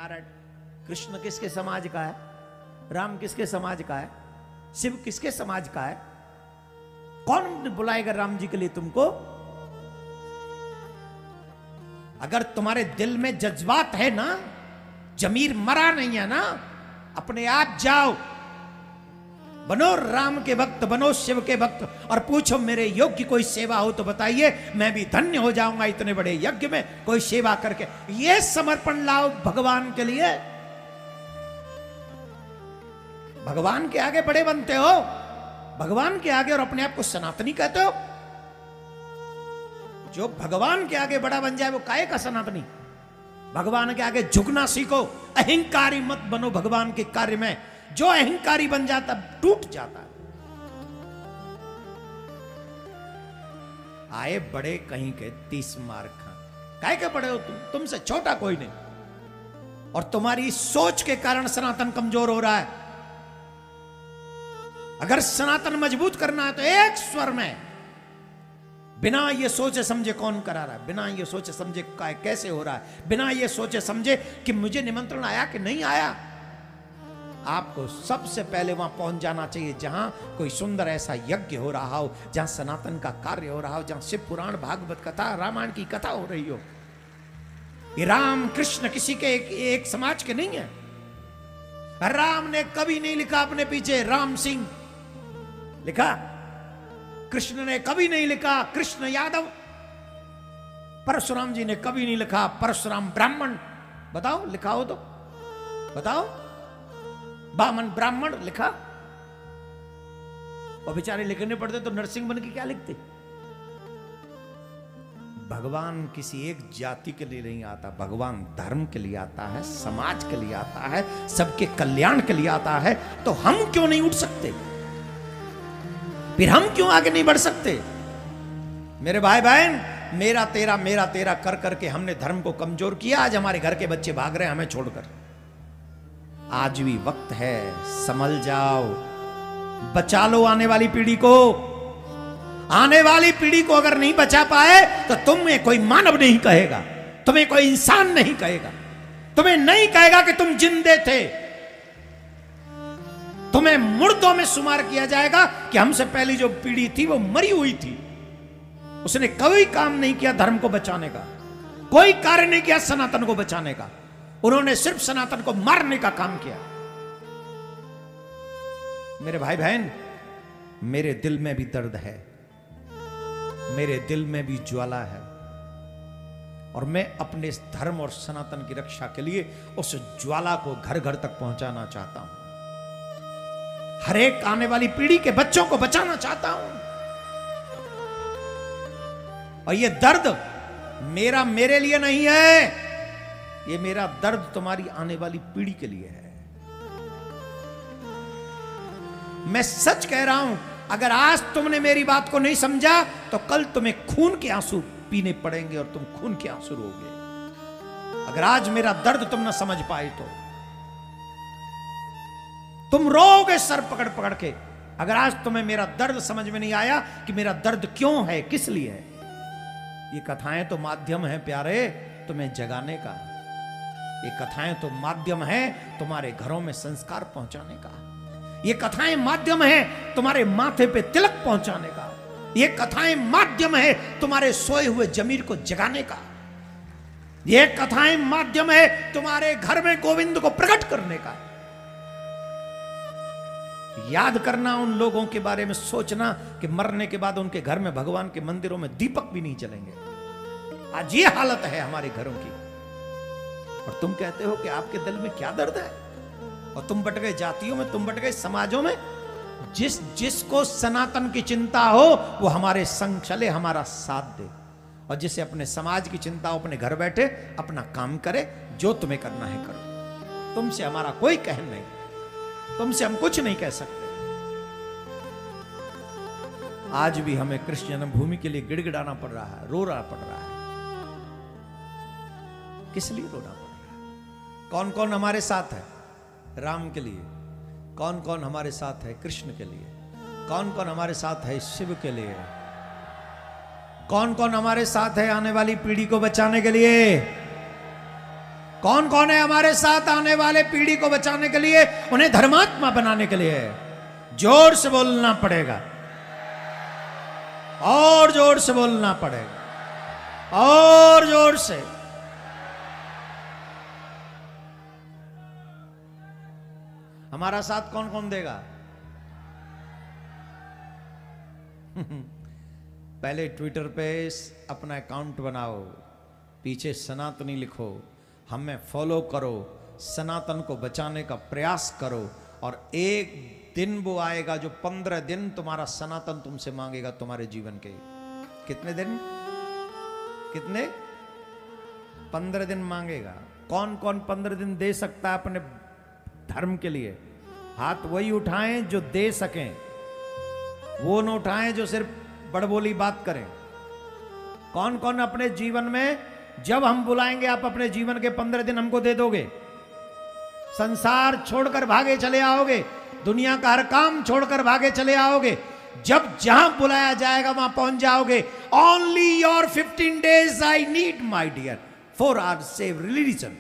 महाराज, कृष्ण किसके समाज का है? राम किसके समाज का है? शिव किसके समाज का है? कौन बुलाएगा राम जी के लिए तुमको? अगर तुम्हारे दिल में जज्बात है ना, जमीर मरा नहीं है ना, अपने आप जाओ, बनो राम के भक्त, बनो शिव के भक्त और पूछो मेरे योग्य कोई सेवा हो तो बताइए, मैं भी धन्य हो जाऊंगा इतने बड़े यज्ञ में कोई सेवा करके। ये समर्पण लाओ भगवान के लिए। भगवान के आगे बड़े बनते हो, भगवान के आगे, और अपने आप को सनातनी कहते हो। जो भगवान के आगे बड़ा बन जाए वो काहे का सनातनी? भगवान के आगे झुकना सीखो, अहंकारी मत बनो भगवान के कार्य में। जो अहंकारी बन जाता टूट जाता है। आए बड़े कहीं के 30 मार्क खा, काहे के बड़े हो तुम? तुमसे छोटा कोई नहीं, और तुम्हारी सोच के कारण सनातन कमजोर हो रहा है। अगर सनातन मजबूत करना है तो एक स्वर में, बिना ये सोचे समझे कौन करा रहा है, बिना ये सोचे समझे कैसे हो रहा है, बिना ये सोचे समझे कि मुझे निमंत्रण आया कि नहीं आया। आपको सबसे पहले वहां पहुंच जाना चाहिए जहां कोई सुंदर ऐसा यज्ञ हो रहा हो, जहां सनातन का कार्य हो रहा हो, जहां शिव पुराण, भागवत कथा, रामायण की कथा हो रही हो। ये राम कृष्ण किसी के एक समाज के नहीं है। राम ने कभी नहीं लिखा अपने पीछे राम सिंह लिखा, कृष्ण ने कभी नहीं लिखा कृष्ण यादव, परशुराम जी ने कभी नहीं लिखा परशुराम ब्राह्मण। बताओ लिखा हो तो बताओ। बामन ब्राह्मण लिखा, और बेचारे लिखने पड़ते तो नरसिंह बन के क्या लिखते? भगवान किसी एक जाति के लिए नहीं आता, भगवान धर्म के लिए आता है, समाज के लिए आता है, सबके कल्याण के लिए आता है। तो हम क्यों नहीं उठ सकते? फिर हम क्यों आगे नहीं बढ़ सकते? मेरे भाई बहन, मेरा तेरा कर करके हमने धर्म को कमजोर किया। आज हमारे घर के बच्चे भाग रहे हैं हमें छोड़कर। आज भी वक्त है, संभल जाओ, बचा लो आने वाली पीढ़ी को। आने वाली पीढ़ी को अगर नहीं बचा पाए तो तुम्हें कोई मानव नहीं कहेगा, तुम्हें कोई इंसान नहीं कहेगा, तुम्हें नहीं कहेगा कि तुम जिंदे थे। तुम्हें मुर्दों में शुमार किया जाएगा कि हमसे पहली जो पीढ़ी थी वो मरी हुई थी, उसने कोई काम नहीं किया धर्म को बचाने का, कोई कार्य नहीं किया सनातन को बचाने का। उन्होंने सिर्फ सनातन को मारने का काम किया। मेरे भाई बहन, मेरे दिल में भी दर्द है, मेरे दिल में भी ज्वाला है, और मैं अपने इस धर्म और सनातन की रक्षा के लिए उस ज्वाला को घर घर तक पहुंचाना चाहता हूं। हर एक आने वाली पीढ़ी के बच्चों को बचाना चाहता हूं। और ये दर्द मेरा मेरे लिए नहीं है, ये मेरा दर्द तुम्हारी आने वाली पीढ़ी के लिए है। मैं सच कह रहा हूं, अगर आज तुमने मेरी बात को नहीं समझा तो कल तुम्हें खून के आंसू पीने पड़ेंगे और तुम खून के आंसू रोगे। अगर आज मेरा दर्द तुम ना समझ पाए तो तुम रोगे सर पकड़ पकड़ के। अगर आज तुम्हें मेरा दर्द समझ में नहीं आया कि मेरा दर्द क्यों है, किस लिए है। ये कथाएं तो माध्यम है प्यारे तुम्हें जगाने का, ये कथाएं तो माध्यम है तुम्हारे घरों में संस्कार पहुंचाने का, ये कथाएं माध्यम है तुम्हारे माथे पे तिलक पहुंचाने का, ये कथाएं माध्यम है तुम्हारे सोए हुए जमीर को जगाने का, ये कथाएं माध्यम है तुम्हारे घर में गोविंद को प्रकट करने का। याद करना उन लोगों के बारे में, सोचना कि मरने के बाद उनके घर में भगवान के मंदिरों में दीपक भी नहीं जलेंगे। आज ये हालत है हमारे घरों की, और तुम कहते हो कि आपके दिल में क्या दर्द है। और तुम बट गए जातियों में, तुम बट गए समाजों में। जिसको सनातन की चिंता हो वो हमारे संग चले, हमारा साथ दे, और जिसे अपने समाज की चिंता हो अपने घर बैठे अपना काम करे, जो तुम्हें करना है करो। तुमसे हमारा कोई कहन नहीं, तुमसे हम कुछ नहीं कह सकते। आज भी हमें कृष्ण जन्मभूमि के लिए गिड़गिड़ाना पड़ रहा है, रोना पड़ रहा है। किस लिए रोना पड़ रहा है? कौन कौन हमारे साथ है राम के लिए, कौन कौन हमारे साथ है कृष्ण के लिए, कौन कौन हमारे साथ है शिव के लिए, कौन कौन हमारे साथ है आने वाली पीढ़ी को बचाने के लिए। कौन कौन है हमारे साथ आने वाले पीढ़ी को बचाने के लिए, उन्हें धर्मात्मा बनाने के लिए? जोर से बोलना पड़ेगा, और जोर से बोलना पड़ेगा, और जोर से। हमारा साथ कौन कौन देगा? पहले ट्विटर पे अपना अकाउंट बनाओ, पीछे सनातनी लिखो, हमें फॉलो करो, सनातन को बचाने का प्रयास करो। और एक दिन वो आएगा जो 15 दिन तुम्हारा सनातन तुमसे मांगेगा तुम्हारे जीवन के। कितने दिन? कितने? 15 दिन मांगेगा। कौन कौन 15 दिन दे सकता है अपने धर्म के लिए? हाथ वही उठाएं जो दे सकें, वो न उठाएं जो सिर्फ बड़बोली बात करें। कौन कौन अपने जीवन में, जब हम बुलाएंगे आप अपने जीवन के 15 दिन हमको दे दोगे? संसार छोड़कर भागे चले आओगे, दुनिया का हर काम छोड़कर भागे चले आओगे, जब जहां बुलाया जाएगा वहां पहुंच जाओगे। Only your 15 days I need my dear for our save religion.